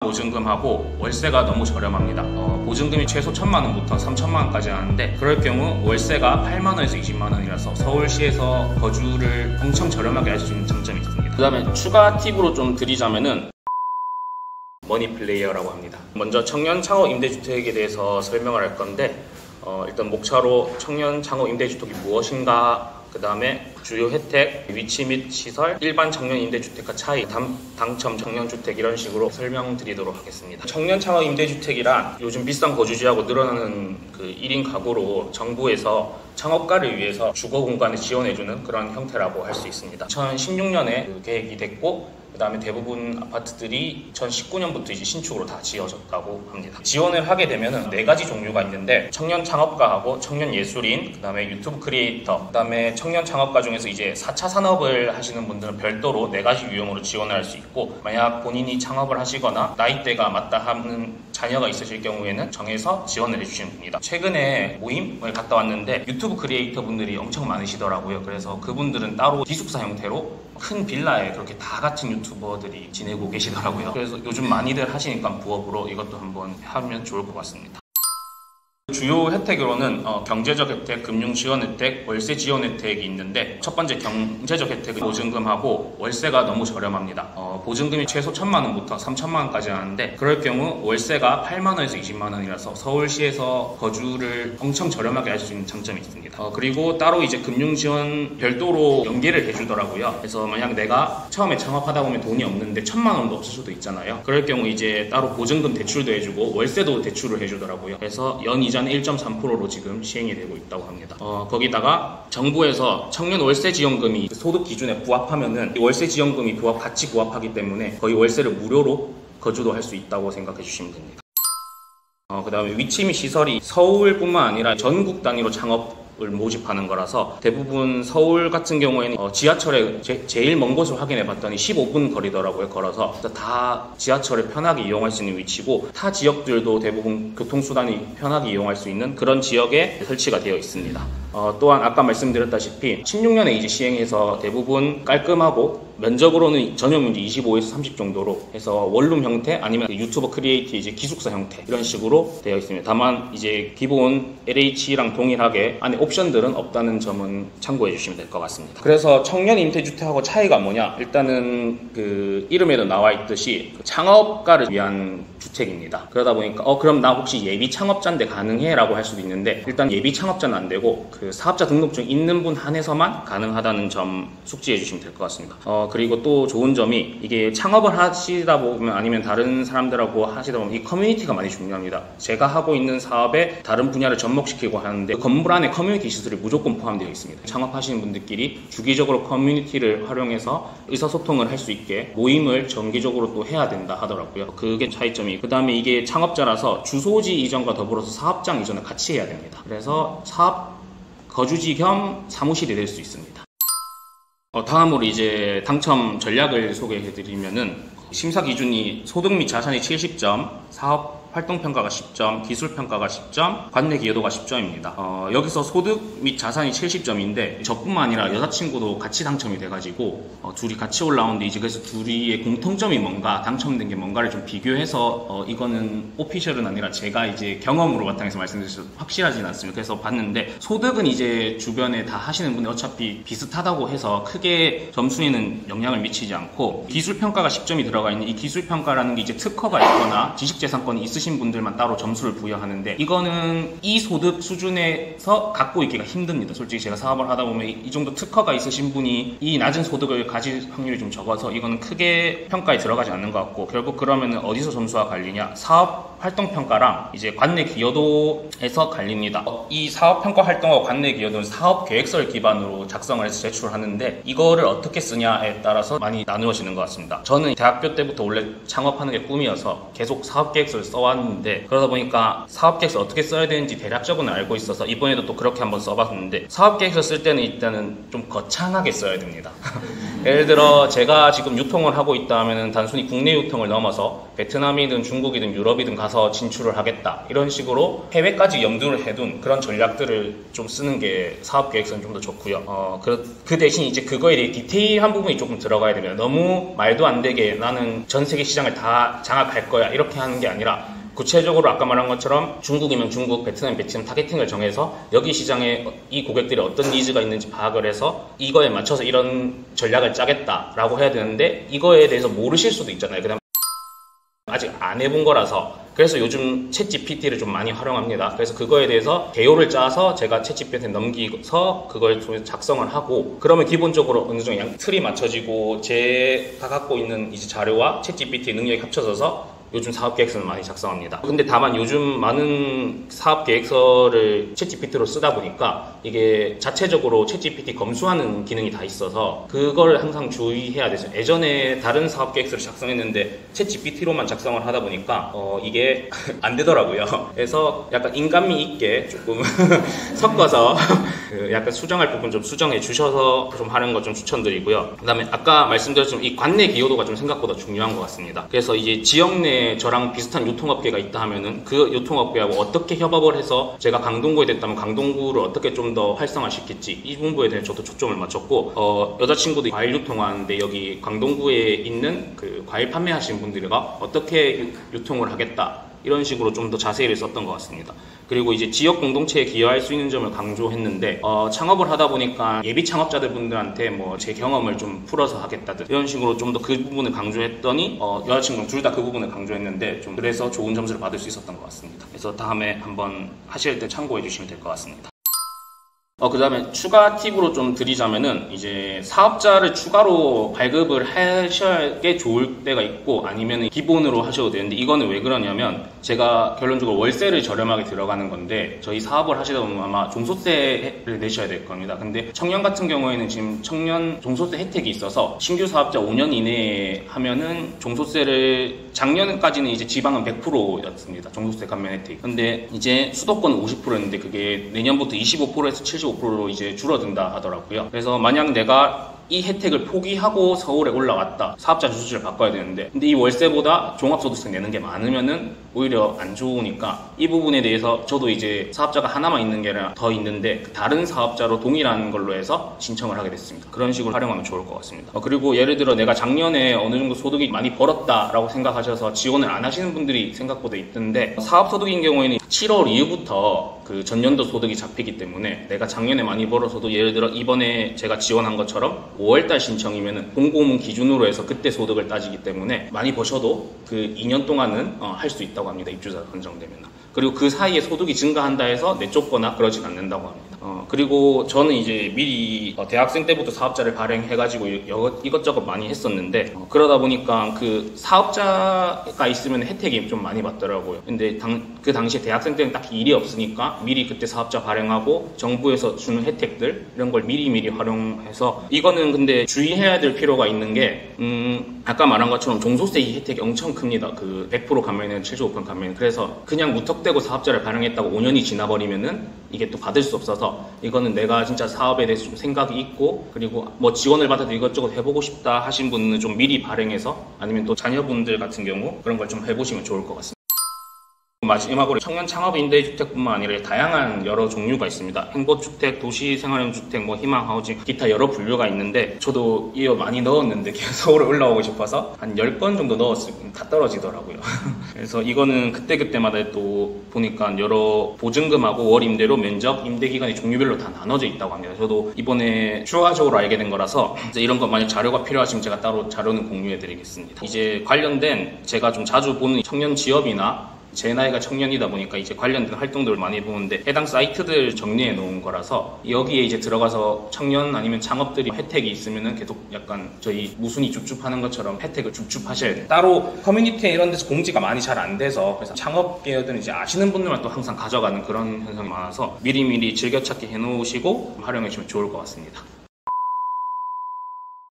보증금하고 월세가 너무 저렴합니다. 보증금이 최소 1,000만 원부터 3,000만 원까지 하는데 그럴 경우 월세가 8만 원에서 20만 원이라서 서울시에서 거주를 엄청 저렴하게 할 수 있는 장점이 있습니다. 그 다음에 추가 팁으로 좀 드리자면은 머니플레이어라고 합니다. 먼저 청년 창업 임대주택에 대해서 설명을 할 건데 일단 목차로 청년 창업 임대주택이 무엇인가, 그 다음에 주요 혜택, 위치 및 시설, 일반 청년 임대주택과 차이, 당첨 청년주택 이런 식으로 설명드리도록 하겠습니다. 청년 창업 임대주택이란 요즘 비싼 거주지하고 늘어나는 그 1인 가구로 정부에서 창업가를 위해서 주거 공간을 지원해주는 그런 형태라고 할 수 있습니다. 2016년에 그 계획이 됐고 그 다음에 대부분 아파트들이 2019년부터 이제 신축으로 다 지어졌다고 합니다. 지원을 하게 되면은 4가지 종류가 있는데 청년 창업가하고 청년 예술인, 그 다음에 유튜브 크리에이터, 그 다음에 청년 창업가 중에서 이제 4차 산업을 하시는 분들은 별도로 4가지 유형으로 지원을 할 수 있고, 만약 본인이 창업을 하시거나 나이대가 맞다 하는 자녀가 있으실 경우에는 정해서 지원을 해주시면 됩니다. 최근에 모임을 갔다 왔는데 유튜브 크리에이터 분들이 엄청 많으시더라고요. 그래서 그분들은 따로 기숙사 형태로 큰 빌라에 그렇게 다 같은 유튜버들이 지내고 계시더라고요. 그래서 요즘 많이들 하시니까 부업으로 이것도 한번 하면 좋을 것 같습니다. 주요 혜택으로는 경제적 혜택, 금융 지원 혜택, 월세 지원 혜택이 있는데, 첫 번째 경제적 혜택은 보증금하고 월세가 너무 저렴합니다. 보증금이 최소 1,000만 원부터 3,000만 원까지 하는데 그럴 경우 월세가 8만 원에서 20만 원이라서 서울시에서 거주를 엄청 저렴하게 할 수 있는 장점이 있습니다. 그리고 따로 이제 금융 지원 별도로 연계를 해주더라고요. 그래서 만약 내가 처음에 창업하다 보면 돈이 없는데 1,000만 원도 없을 수도 있잖아요. 그럴 경우 이제 따로 보증금 대출도 해주고 월세도 대출을 해주더라고요. 그래서 연이자 1.3%로 지금 시행이 되고 있다고 합니다. 거기다가 정부에서 청년 월세 지원금이 소득 기준에 부합하면은 월세 지원금이 같이 부합하기 때문에 거의 월세를 무료로 거주도 할 수 있다고 생각해 주시면 됩니다. 그 다음에 위치 및 시설이 서울뿐만 아니라 전국 단위로 창업을 모집하는 거라서 대부분 서울 같은 경우에는 지하철에 제일 먼 곳을 확인해 봤더니 15분 거리더라고요. 걸어서 다 지하철을 편하게 이용할 수 있는 위치고, 타 지역들도 대부분 교통수단이 편하게 이용할 수 있는 그런 지역에 설치가 되어 있습니다. 또한 아까 말씀드렸다시피 16년에 이제 시행해서 대부분 깔끔하고 면적으로는 전용 이제 25에서 30 정도로 해서 원룸 형태 아니면 유튜버 크리에이터 이제 기숙사 형태 이런 식으로 되어 있습니다. 다만 이제 기본 LH랑 동일하게 안에 옵션들은 없다는 점은 참고해 주시면 될 것 같습니다. 그래서 청년 임대주택하고 차이가 뭐냐? 일단은 그 이름에도 나와 있듯이 창업가를 위한 주택입니다. 그러다 보니까 그럼 나 혹시 예비 창업자인데 가능해? 라고 할 수도 있는데, 일단 예비 창업자는 안 되고 그 사업자 등록증 있는 분 한해서만 가능하다는 점 숙지해 주시면 될 것 같습니다. 그리고 또 좋은 점이 이게 창업을 하시다 보면 아니면 다른 사람들하고 하시다 보면 이 커뮤니티가 많이 중요합니다. 제가 하고 있는 사업에 다른 분야를 접목시키고 하는데 그 건물 안에 커뮤니티 시설이 무조건 포함되어 있습니다. 창업하시는 분들끼리 주기적으로 커뮤니티를 활용해서 의사소통을 할 수 있게 모임을 정기적으로 또 해야 된다 하더라고요. 그게 차이점이. 그 다음에 이게 창업자라서 주소지 이전과 더불어서 사업장 이전을 같이 해야 됩니다. 그래서 사업 거주지 겸 사무실이 될 수 있습니다. 다음으로 이제 당첨 전략을 소개해드리면은 심사 기준이 소득 및 자산이 70점, 사업 활동평가가 10점, 기술평가가 10점, 관내 기여도가 10점입니다. 여기서 소득 및 자산이 70점인데 저뿐만 아니라 여자친구도 같이 당첨이 돼가지고 둘이 같이 올라오는데 이제 그래서 둘이의 공통점이 뭔가, 당첨된 게 뭔가를 좀 비교해서 이거는 오피셜은 아니라 제가 이제 경험으로 바탕에서 말씀드려서 확실하진 않습니다. 그래서 봤는데 소득은 이제 주변에 다 하시는 분들 어차피 비슷하다고 해서 크게 점수에는 영향을 미치지 않고, 기술평가가 10점이 들어가 있는 이 기술평가라는 게 이제 특허가 있거나 지식재산권이 있으신 분들만 따로 점수를 부여하는데, 이거는 이 소득 수준에서 갖고 있기가 힘듭니다. 솔직히 제가 사업을 하다 보면 이 정도 특허가 있으신 분이 이 낮은 소득을 가질 확률이 좀 적어서 이거는 크게 평가에 들어가지 않는 것 같고, 결국 그러면 어디서 점수가 갈리냐? 사업 활동평가랑 이제 관내 기여도에서 갈립니다. 이 사업평가 활동하고 관내 기여도는 사업 계획서를 기반으로 작성을 해서 제출하는데 이거를 어떻게 쓰냐에 따라서 많이 나누어지는 것 같습니다. 저는 대학교 때부터 원래 창업하는 게 꿈이어서 계속 사업 사업계획서를 써왔는데, 그러다 보니까 사업계획서 어떻게 써야 되는지 대략적으로 알고 있어서 이번에도 또 그렇게 한번 써봤는데, 사업계획서 쓸 때는 일단은 좀 거창하게 써야 됩니다. 예를 들어 제가 지금 유통을 하고 있다 하면은 단순히 국내 유통을 넘어서 베트남이든 중국이든 유럽이든 가서 진출을 하겠다, 이런 식으로 해외까지 염두를 해둔 그런 전략들을 좀 쓰는 게 사업계획서는 좀 더 좋고요. 그 대신 이제 그거에 대해 디테일한 부분이 조금 들어가야 됩니다. 너무 말도 안 되게 나는 전 세계 시장을 다 장악할 거야 이렇게 하는 게 아니라, 구체적으로 아까 말한 것처럼 중국이면 중국, 베트남이면 베트남 타겟팅을 정해서 여기 시장에 이 고객들이 어떤 니즈가 있는지 파악을 해서 이거에 맞춰서 이런 전략을 짜겠다라고 해야 되는데, 이거에 대해서 모르실 수도 있잖아요. 그다음 아직 안 해본 거라서. 그래서 요즘 챗GPT를 좀 많이 활용합니다. 그래서 그거에 대해서 개요를 짜서 제가 챗GPT에 넘기서 그걸 통해서 작성을 하고, 그러면 기본적으로 어느 정도 틀이 맞춰지고 제가 갖고 있는 이제 자료와 챗GPT 능력이 합쳐져서 요즘 사업계획서는 많이 작성합니다. 근데 다만 요즘 많은 사업계획서를 챗GPT로 쓰다 보니까 이게 자체적으로 챗GPT 검수하는 기능이 다 있어서 그걸 항상 주의해야 되죠. 예전에 다른 사업계획서를 작성했는데 챗GPT로만 작성을 하다 보니까 이게 안 되더라고요. 그래서 약간 인간미 있게 조금 섞어서 약간 수정할 부분 좀 수정해 주셔서 좀 하는 거 좀 추천드리고요. 그 다음에 아까 말씀드렸지만 이 관내 기여도가 좀 생각보다 중요한 것 같습니다. 그래서 이제 지역 내 저랑 비슷한 유통업계가 있다 하면은 그 유통업계하고 어떻게 협업을 해서 제가 강동구에 됐다면 강동구를 어떻게 좀 더 활성화시킬지, 이 부분에 대해 저도 초점을 맞췄고, 여자친구도 과일 유통하는데 여기 강동구에 있는 그 과일 판매하시는 분들과 어떻게 유통을 하겠다, 이런 식으로 좀 더 자세히 썼던 것 같습니다. 그리고 이제 지역 공동체에 기여할 수 있는 점을 강조했는데, 창업을 하다 보니까 예비 창업자들 분들한테 뭐 제 경험을 좀 풀어서 하겠다든 이런 식으로 좀 더 그 부분을 강조했더니 여자친구랑 둘 다 그 부분을 강조했는데 좀 그래서 좋은 점수를 받을 수 있었던 것 같습니다. 그래서 다음에 한번 하실 때 참고해 주시면 될 것 같습니다. 그 다음에 추가 팁으로 좀 드리자면은, 이제 사업자를 추가로 발급을 하셔야 좋을 때가 있고 아니면 기본으로 하셔도 되는데, 이거는 왜 그러냐면 제가 결론적으로 월세를 저렴하게 들어가는 건데, 저희 사업을 하시다 보면 아마 종소세를 내셔야 될 겁니다. 근데 청년 같은 경우에는 지금 청년 종소세 혜택이 있어서 신규 사업자 5년 이내에 하면은 종소세를, 작년까지는 이제 지방은 100%였습니다. 종소세 감면 혜택. 근데 이제 수도권은 50%였는데 그게 내년부터 25%에서 75%로 이제 줄어든다 하더라고요. 그래서 만약 내가 이 혜택을 포기하고 서울에 올라왔다, 사업자 주소지를 바꿔야 되는데 근데 이 월세보다 종합소득세 내는 게 많으면은 오히려 안 좋으니까, 이 부분에 대해서 저도 이제 사업자가 하나만 있는 게 아니라 더 있는데 다른 사업자로 동일한 걸로 해서 신청을 하게 됐습니다. 그런 식으로 활용하면 좋을 것 같습니다. 그리고 예를 들어 내가 작년에 어느 정도 소득이 많이 벌었다라고 생각하셔서 지원을 안 하시는 분들이 생각보다 있던데, 사업소득인 경우에는 7월 이후부터 그 전년도 소득이 잡히기 때문에 내가 작년에 많이 벌어서도 예를 들어 이번에 제가 지원한 것처럼 5월달 신청이면은 공고문 기준으로 해서 그때 소득을 따지기 때문에 많이 버셔도 그 2년 동안은 할 수 있다고 합니다. 입주자 선정되면. 그리고 그 사이에 소득이 증가한다 해서 내쫓거나 그러진 않는다고 합니다. 그리고 저는 이제 미리 대학생 때부터 사업자를 발행해가지고 이것저것 많이 했었는데, 그러다 보니까 그 사업자가 있으면 혜택이 좀 많이 받더라고요. 근데 그 당시에 대학생 때는 딱히 일이 없으니까 미리 그때 사업자 발행하고 정부에서 주는 혜택들 이런 걸 미리 활용해서, 이거는 근데 주의해야 될 필요가 있는 게 아까 말한 것처럼 종소세 혜택이 엄청 큽니다. 그 100% 감면이나 75% 감면. 그래서 그냥 무턱대고 사업자를 발행했다고 5년이 지나버리면은 이게 또 받을 수 없어서, 이거는 내가 진짜 사업에 대해서 좀 생각이 있고 그리고 뭐 지원을 받아도 이것저것 해보고 싶다 하신 분은 좀 미리 발행해서, 아니면 또 자녀분들 같은 경우 그런 걸 좀 해보시면 좋을 것 같습니다. 마지막으로 청년 창업 임대주택뿐만 아니라 다양한 여러 종류가 있습니다. 행보주택, 도시생활용주택, 뭐 희망하우징, 기타 여러 분류가 있는데, 저도 이거 많이 넣었는데 계속 서울에 올라오고 싶어서 한 10건 정도 넣었으면 다 떨어지더라고요. 그래서 이거는 그때마다 또 보니까 여러 보증금하고 월 임대료, 면적, 임대기간이 종류별로 다 나눠져 있다고 합니다. 저도 이번에 추가적으로 알게 된 거라서 이제 이런 거 만약 자료가 필요하시면 제가 따로 자료는 공유해 드리겠습니다. 이제 관련된 제가 좀 자주 보는 청년 지업이나 제 나이가 청년이다 보니까 이제 관련된 활동들을 많이 보는데, 해당 사이트들 정리해 놓은 거라서 여기에 이제 들어가서 청년 아니면 창업들이 혜택이 있으면은 계속 약간 저희 무순위 줍줍하는 것처럼 혜택을 줍줍하셔야 돼요. 따로 커뮤니티에 이런 데서 공지가 많이 잘 안 돼서, 그래서 창업 계열들은 이제 아시는 분들만 또 항상 가져가는 그런 현상이 많아서 미리미리 즐겨찾기 해 놓으시고 활용해 주시면 좋을 것 같습니다.